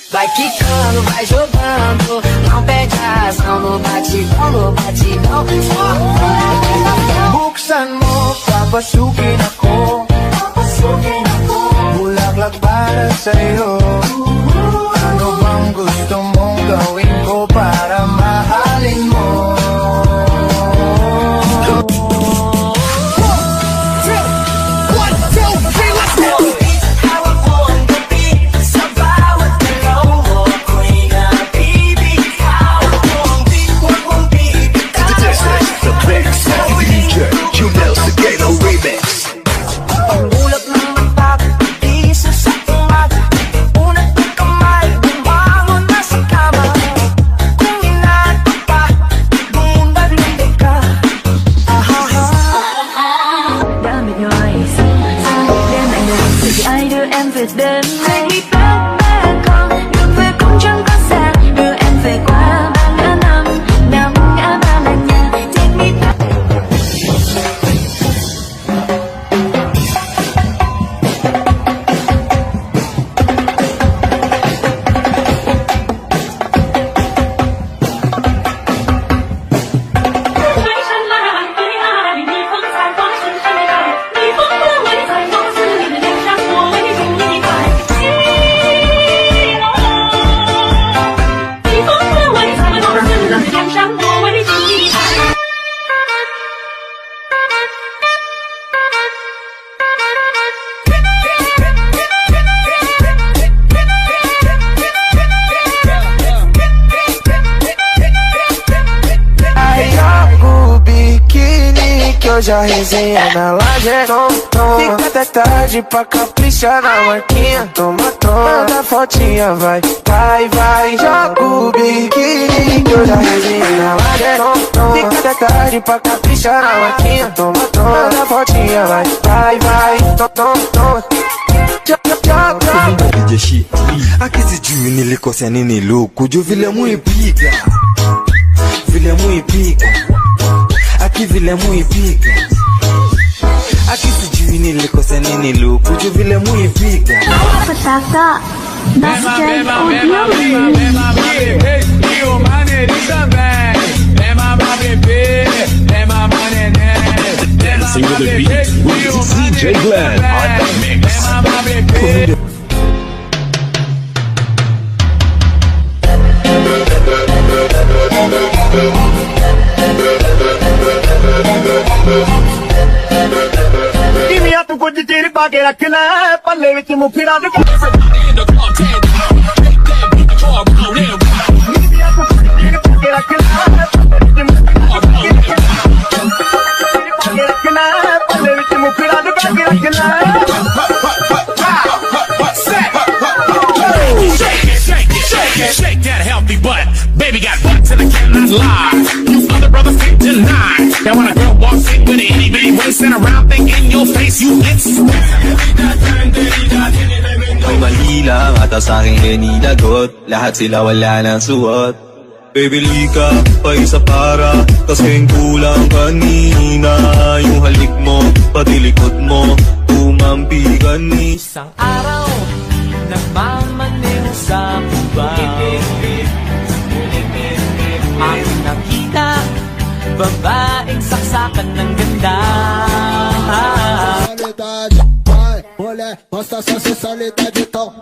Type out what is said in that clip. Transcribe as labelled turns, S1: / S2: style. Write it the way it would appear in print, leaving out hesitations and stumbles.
S1: Vai quicando, vai jogando, não perde a ação no batidão, no batidão.
S2: Buksan mo, papasukin ako. Bulaklak para sa'yo. Ano bang gusto mong gawin ko para mahalin mo? Hoje a resenha na laje, fica até tarde pra caprichar na marquinha. Toma, manda fotinha, vai, vai, vai. Joga o biquíni, que hoje a resenha na laje, fica até tarde pra caprichar na marquinha. Toma, manda fotinha, vai, vai, vai. Toma,
S3: jeshi akizijui nilikosea nini luku juu vile muipiga aki vile muipiga akisijui nilikosea nini luku juu vile muipiga
S4: Petaka Basket Audio
S5: o maneirinho também. É mamar bebê, é mamar neném.
S6: Dancing with the beat with DJ Glenn on the mix.
S5: É mamar bebê.
S2: Dimmi a tu quanti tiri pa che racchina palle vecchie mu pirate. Dimmi a tu quanti tiri pa che racchina palle vecchie mu pirate che racchina.
S6: Shake that healthy butt. Baby got butts and I cannot lie. You other brothers can't deny. Now when a girl walks in with an itty bitty waist and around thing in your face, you get
S3: May mali lang ata sa'king inilagot. Lahat sila wala nang suot. Baby lika, pa isa para kasing kulang kanina. Yung halik mo, pati likod mo tumampi kanina.
S1: Isang araw, nagmamaneho sa kubang ang nakita, babaeng saksakan ng ganda.
S2: Basta sa sensualidade, então